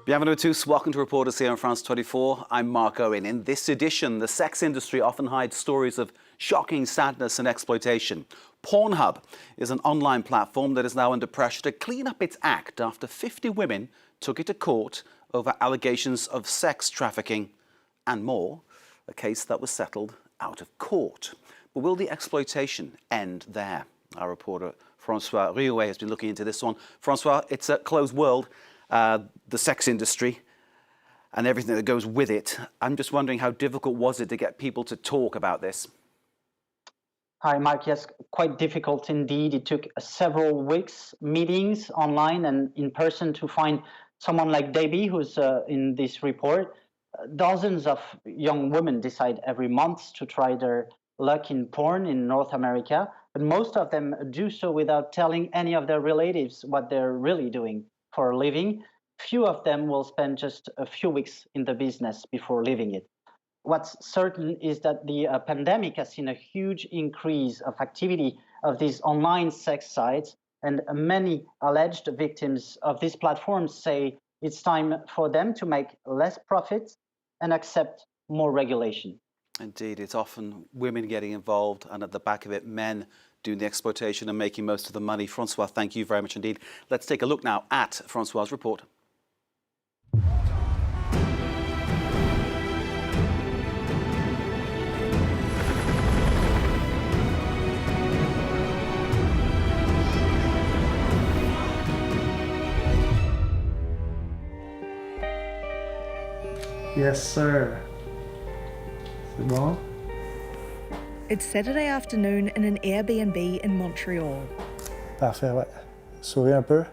Bienvenue à tous. Welcome to Reporters here on France 24. I'm Mark Owen. In this edition, the sex industry often hides stories of shocking sadness and exploitation. Pornhub is an online platform that is now under pressure to clean up its act after 50 women took it to court over allegations of sex trafficking and more, a case that was settled out of court. But will the exploitation end there? Our reporter Francois Riouet has been looking into this one. Francois, it's a closed world, the sex industry and everything that goes with it. I'm just wondering, how difficult was it to get people to talk about this? Hi, Mark. Yes, quite difficult indeed. It took several weeks, meetings online and in person to find someone like Debbie, who's in this report. Dozens of young women decide every month to try their luck in porn in North America, but most of them do so without telling any of their relatives what they're really doing for a living. Few of them will spend just a few weeks in the business before leaving it. What's certain is that the pandemic has seen a huge increase of activity of these online sex sites, and many alleged victims of these platforms say it's time for them to make less profits and accept more regulation. Indeed, it's often women getting involved and at the back of it, men doing the exploitation and making most of the money. Francois, thank you very much indeed. Let's take a look now at Francois' report. Yes, sir. C'est bon? It's Saturday afternoon in an Airbnb in Montreal. Parfait, ouais. Souris un peu.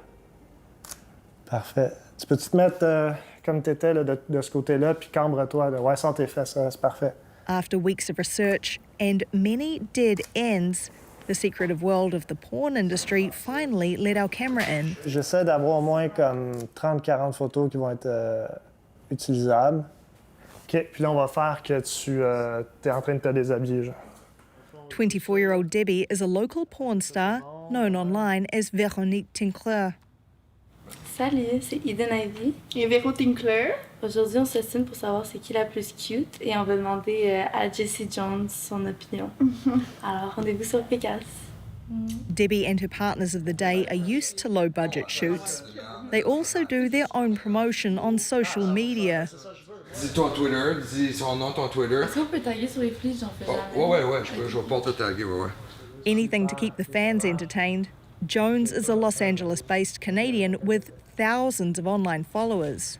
Parfait. Tu peux-tu te mettre comme tu étais là, de ce côté-là, puis cambre-toi. Ouais, sans tes fesses, c'est parfait. After weeks of research and many dead ends, the secretive world of the porn industry finally let our camera in. J'essaie d'avoir au moins comme 30-40 photos qui vont être utilisables. OK, puis là, on va faire que tu es en train de te déshabiller, genre. 24-year-old Debbie is a local porn star known online as Véronique Tincler. Salut, c'est Eden Ivy. Et Véro Tinkler. Aujourd'hui, on s'estime pour savoir c'est qui la plus cute et on va demander à Jessie Jones son opinion. Alors, rendez-vous sur Pécasse. Debbie and her partners of the day are used to low-budget shoots. They also do their own promotion on social media. Dis ton Twitter, dis son nom, ton Twitter. Est-ce qu'on peut taguer sur les fiches? J'en fais jamais. Ouais, je vais pas te taguer, ouais. Anything to keep the fans entertained. Jones is a Los Angeles-based Canadian with thousands of online followers.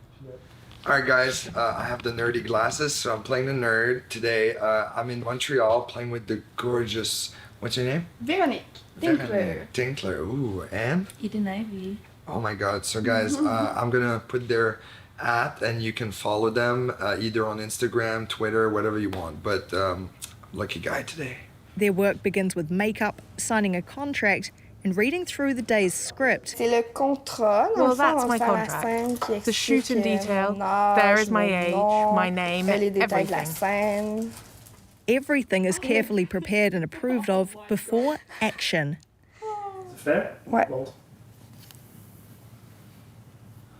All right, guys, I have the nerdy glasses, so I'm playing the nerd. Today, I'm in Montreal playing with the gorgeous, what's your name? Véronique Tinkler. Tinkler, ooh, and? Eden Ivy. Oh my God, so guys, I'm gonna put their at and you can follow them either on Instagram, Twitter, whatever you want, but lucky guy today. Their work begins with makeup, signing a contract, and reading through the day's script. C'est le contrat. Well, that's my contract. The shoot in detail. There is my age, my name, everything. Everything is carefully prepared and approved of before action. Fait? Ouais. Bon.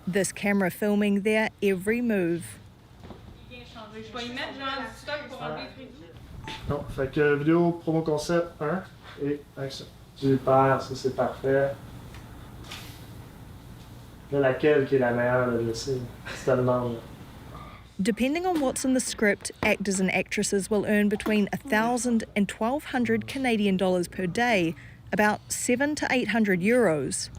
This camera filming their every move. Non, fait que vidéo promo concept 1 et action. Super, ça c'est parfait. Là, laquelle qui est la meilleure, là, je sais. Si tu te demandes. Depending on what's in the script, actors and actresses will earn between $1,000 and $1,200 Canadian dollars per day, about 700 to 800 euros.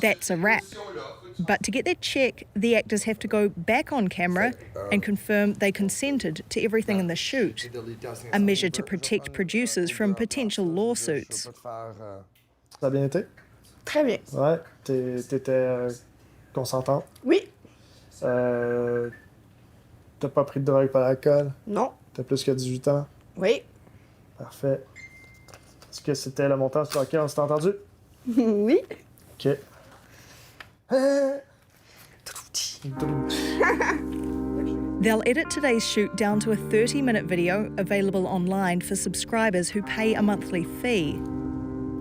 That's a wrap. But to get that check, the actors have to go back on camera and confirm they consented to everything in the shoot, a measure to protect producers from potential lawsuits. Ça a bien été? Très bien. Ouais, t'étais consentante? Oui. T'as pas pris de drogue, pas d'alcool? Non. T'as plus que 18 ans? Oui. Parfait. Est-ce que c'était le montant sur lequel on s'est entendu? Oui. OK. They'll edit today's shoot down to a 30-minute video available online for subscribers who pay a monthly fee.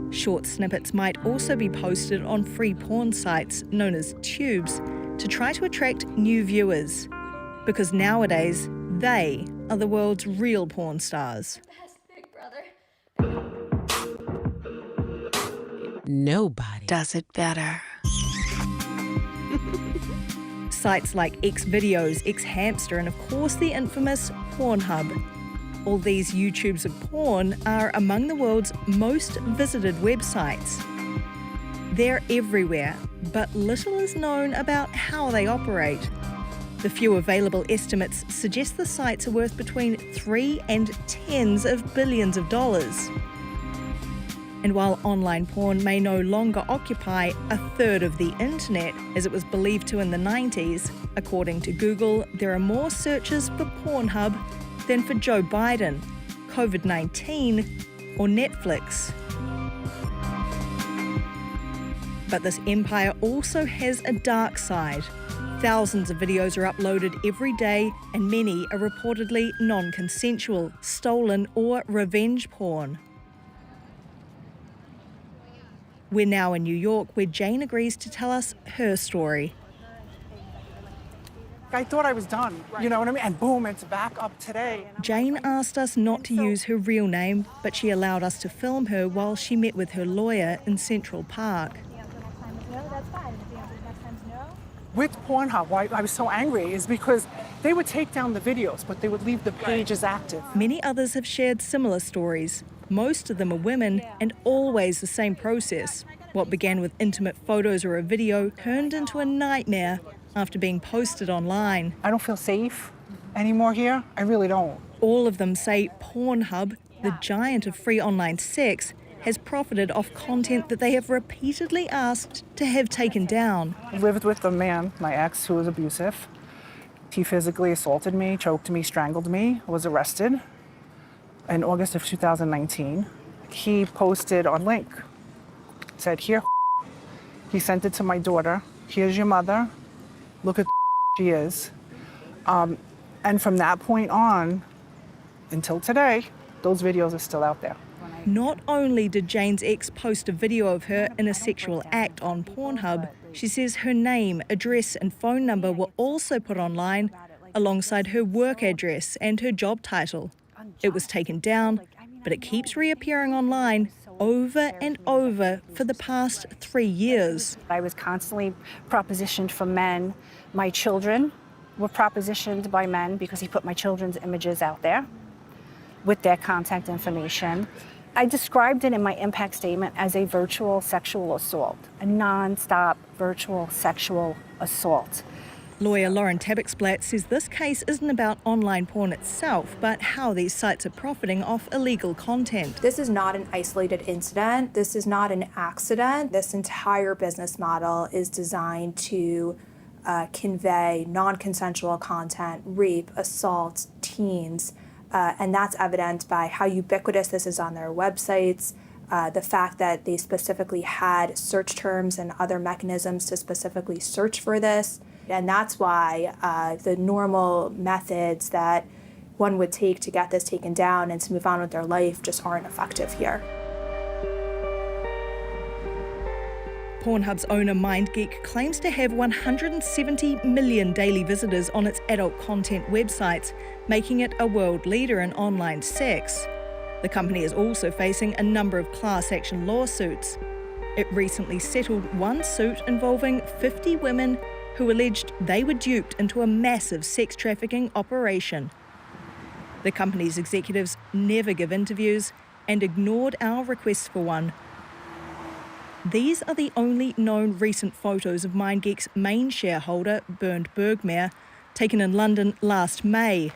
Short snippets might also be posted on free porn sites known as tubes to try to attract new viewers. Because nowadays, they are the world's real porn stars. Nobody does it better. Sites like Xvideos, Xhamster, and of course the infamous Pornhub. All these YouTubes of porn are among the world's most visited websites. They're everywhere, but little is known about how they operate. The few available estimates suggest the sites are worth between $3 and tens of billions of dollars. And while online porn may no longer occupy a third of the internet, as it was believed to in the 90s, according to Google, there are more searches for Pornhub than for Joe Biden, COVID-19, or Netflix. But this empire also has a dark side. Thousands of videos are uploaded every day, and many are reportedly non-consensual, stolen, or revenge porn. We're now in New York, where Jane agrees to tell us her story. I thought I was done, you know what I mean? And boom, it's back up today. Jane asked us not to use her real name, but she allowed us to film her while she met with her lawyer in Central Park. With Pornhub, why I was so angry is because they would take down the videos, but they would leave the pages active. Many others have shared similar stories. Most of them are women, and always the same process. What began with intimate photos or a video turned into a nightmare after being posted online. I don't feel safe anymore here. I really don't. All of them say Pornhub, the giant of free online sex, has profited off content that they have repeatedly asked to have taken down. I lived with a man, my ex, who was abusive. He physically assaulted me, choked me, strangled me, was arrested. In August of 2019, he posted a link, said, here, he sent it to my daughter, here's your mother, look at she is. And from that point on, until today, those videos are still out there. Not only did Jane's ex post a video of her in a sexual act on Pornhub, she says her name, address and phone number were also put online alongside her work address and her job title. It was taken down, but it keeps reappearing online over and over for the past 3 years. I was constantly propositioned for men. My children were propositioned by men because he put my children's images out there with their contact information. I described it in my impact statement as a virtual sexual assault, a non-stop virtual sexual assault. Lawyer Lauren Tabixblatt says this case isn't about online porn itself, but how these sites are profiting off illegal content. This is not an isolated incident. This is not an accident. This entire business model is designed to convey non-consensual content, rape, assault, teens, and that's evident by how ubiquitous this is on their websites, the fact that they specifically had search terms and other mechanisms to specifically search for this. And that's why the normal methods that one would take to get this taken down and to move on with their life just aren't effective here. Pornhub's owner MindGeek claims to have 170 million daily visitors on its adult content websites, making it a world leader in online sex. The company is also facing a number of class action lawsuits. It recently settled one suit involving 50 women who alleged they were duped into a massive sex trafficking operation. The company's executives never give interviews and ignored our requests for one. These are the only known recent photos of MindGeek's main shareholder, Bernd Bergmair, taken in London last May.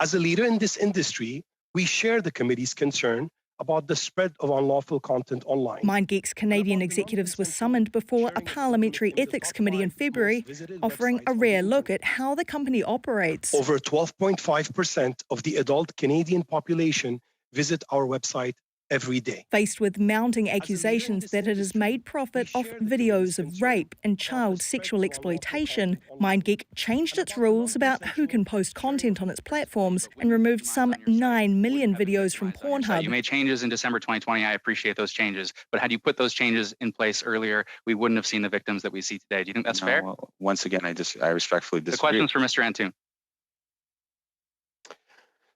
As a leader in this industry, we share the committee's concern about the spread of unlawful content online. MindGeek's Canadian executives were summoned before a parliamentary ethics committee in February, offering a rare look at how the company operates. Over 12.5% of the adult Canadian population visit our website every day. Faced with mounting accusations that it has made profit off videos of rape and child sexual exploitation, MindGeek changed its rules about who can post content on its platforms and removed some 9 million videos from Pornhub. You made changes in December 2020. I appreciate those changes. But had you put those changes in place earlier, we wouldn't have seen the victims that we see today. Do you think that's fair? Well, once again, I respectfully disagree. The question's for Mr. Antoon.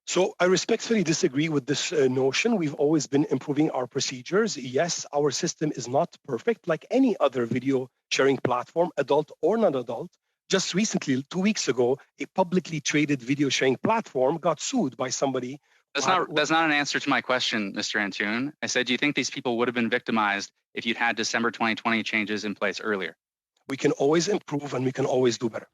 So I respectfully disagree with this notion. We've always been improving our procedures. Yes, our system is not perfect like any other video sharing platform, adult or non-adult. Just recently, 2 weeks ago, a publicly traded video sharing platform got sued by somebody. That's not an answer to my question, Mr. Antoon. I said, do you think these people would have been victimized if you'd had December 2020 changes in place earlier? We can always improve and we can always do better.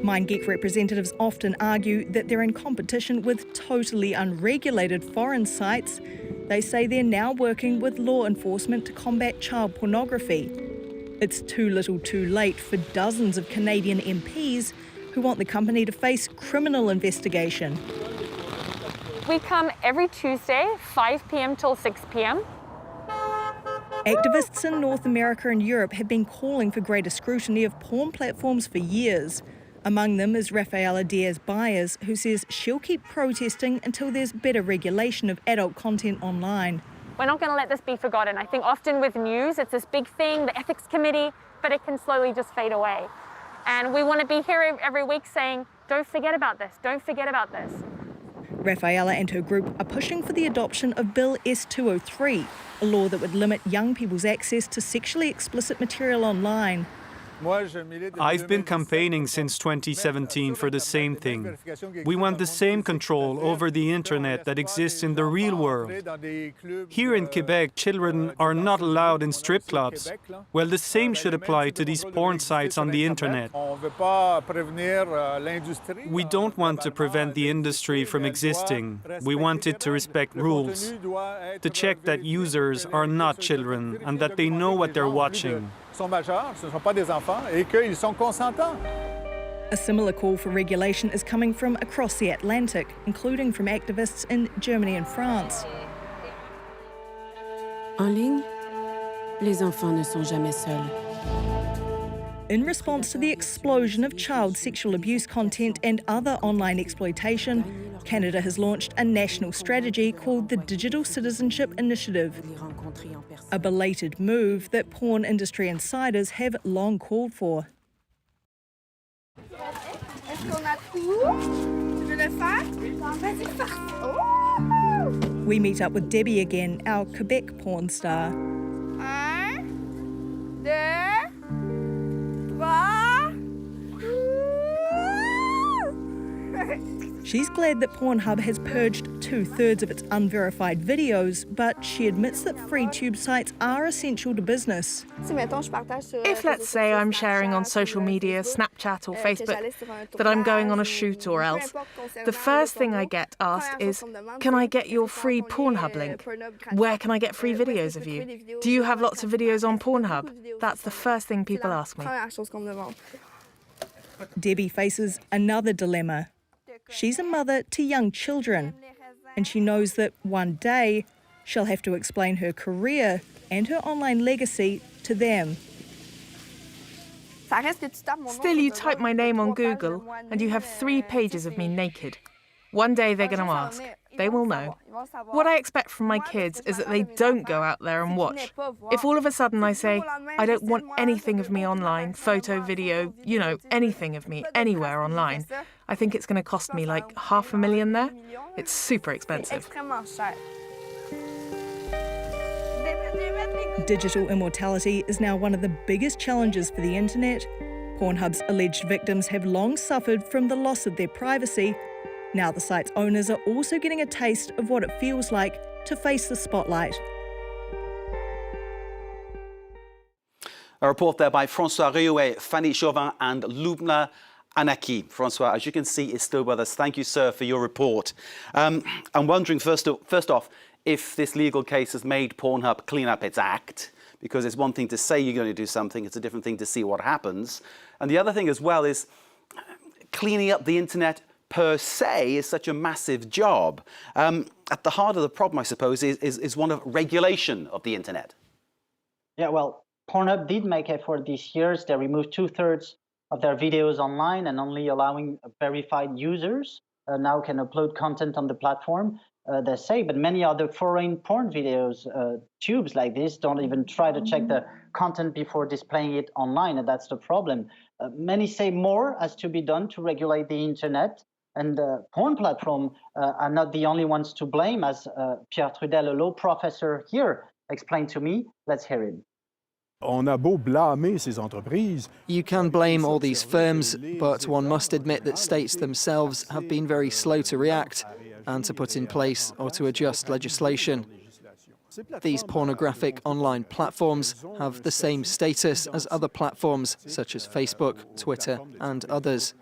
MindGeek representatives often argue that they're in competition with totally unregulated foreign sites. They say they're now working with law enforcement to combat child pornography. It's too little too late for dozens of Canadian MPs who want the company to face criminal investigation. We come every Tuesday, 5 p.m. till 6 p.m. Activists in North America and Europe have been calling for greater scrutiny of porn platforms for years. Among them is Rafaela Diaz-Baez, who says she'll keep protesting until there's better regulation of adult content online. We're not going to let this be forgotten. I think often with news, it's this big thing, the ethics committee, but it can slowly just fade away. And we want to be here every week saying, don't forget about this, don't forget about this. Rafaela and her group are pushing for the adoption of Bill S-203, a law that would limit young people's access to sexually explicit material online. I've been campaigning since 2017 for the same thing. We want the same control over the internet that exists in the real world. Here in Quebec, children are not allowed in strip clubs. Well, the same should apply to these porn sites on the internet. We don't want to prevent the industry from existing. We want it to respect rules, to check that users are not children and that they know what they're watching. A similar call for regulation is coming from across the Atlantic, including from activists in Germany and France. En ligne, les enfants ne sont jamais seuls. In response to the explosion of child sexual abuse content and other online exploitation, Canada has launched a national strategy called the Digital Citizenship Initiative, a belated move that porn industry insiders have long called for. We meet up with Debbie again, our Quebec porn star. She's glad that Pornhub has purged 2/3 of its unverified videos, but she admits that free tube sites are essential to business. If, let's say, I'm sharing on social media, Snapchat or Facebook, that I'm going on a shoot or else, the first thing I get asked is, can I get your free Pornhub link? Where can I get free videos of you? Do you have lots of videos on Pornhub? That's the first thing people ask me. Debbie faces another dilemma. She's a mother to young children, and she knows that one day she'll have to explain her career and her online legacy to them. Still, you type my name on Google and you have 3 pages of me naked. One day they're going to ask. They will know. What I expect from my kids is that they don't go out there and watch. If all of a sudden I say, I don't want anything of me online, photo, video, anything of me anywhere online, I think it's going to cost me like $500,000 there. It's super expensive. Digital immortality is now one of the biggest challenges for the internet. Pornhub's alleged victims have long suffered from the loss of their privacy. Now the site's owners are also getting a taste of what it feels like to face the spotlight. A report there by François Riouet, Fanny Chauvin and Lubna Anaki. François, as you can see, is still with us. Thank you, sir, for your report. I'm wondering, first off, if this legal case has made Pornhub clean up its act, because it's one thing to say you're going to do something, it's a different thing to see what happens. And the other thing as well is cleaning up the internet per se is such a massive job. At the heart of the problem, I suppose, is one of regulation of the internet. Yeah, well, Pornhub did make effort this year. They removed 2/3 of their videos online and only allowing verified users now can upload content on the platform, they say. But many other foreign porn videos, tubes like this, don't even try to check the content before displaying it online, and that's the problem. Many say more has to be done to regulate the internet, and porn platforms are not the only ones to blame, as Pierre Trudel, a law professor here, explained to me. Let's hear it. You can blame all these firms, but one must admit that states themselves have been very slow to react and to put in place or to adjust legislation. These pornographic online platforms have the same status as other platforms such as Facebook, Twitter, and others.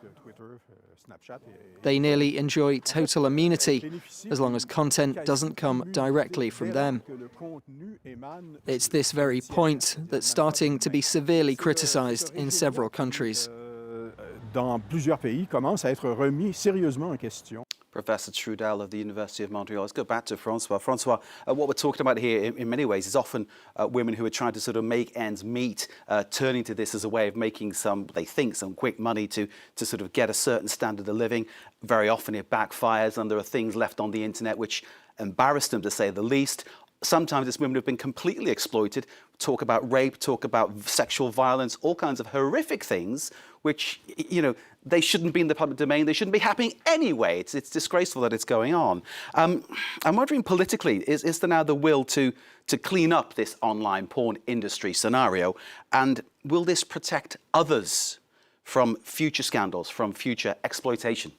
They nearly enjoy total immunity as long as content doesn't come directly from them. It's this very point that's starting to be severely criticized in several countries. Professor Trudel of the University of Montreal. Let's go back to Francois. Francois, what we're talking about here in many ways is often women who are trying to sort of make ends meet, turning to this as a way of making some, they think, some quick money to sort of get a certain standard of living. Very often it backfires and there are things left on the internet which embarrass them, to say the least. Sometimes it's women who've been completely exploited, talk about rape, talk about sexual violence, all kinds of horrific things, which, you know, they shouldn't be in the public domain. They shouldn't be happening anyway. It's disgraceful that it's going on. I'm wondering politically, is there now the will to clean up this online porn industry scenario? And will this protect others from future scandals, from future exploitation?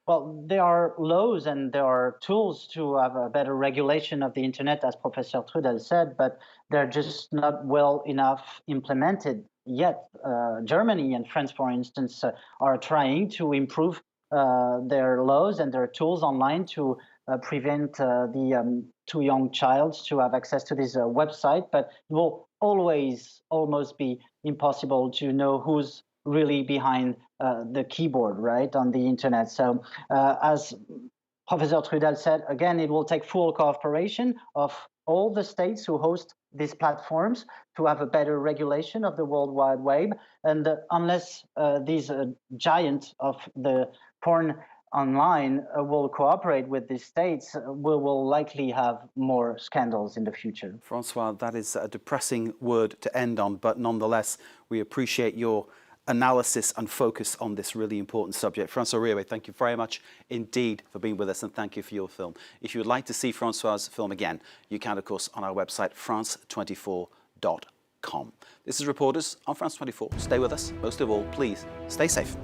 Well, there are laws and there are tools to have a better regulation of the internet, as Professor Trudel said, but they're just not well enough implemented yet. Germany and France, for instance, are trying to improve their laws and their tools online to prevent the too young child to have access to this website, but it will always almost be impossible to know who's really behind the keyboard, right, on the internet. So as Professor Trudel said, again, it will take full cooperation of all the states who host these platforms to have a better regulation of the World Wide Web. And unless these giants of the porn online will cooperate with the states, we will likely have more scandals in the future. Francois, that is a depressing word to end on, but nonetheless, we appreciate your analysis and focus on this really important subject. Francois Riouet, thank you very much indeed for being with us, and thank you for your film. If you would like to see Francois' film again, you can, of course, on our website, france24.com. This is Reporters on France 24. Stay with us. Most of all, please stay safe.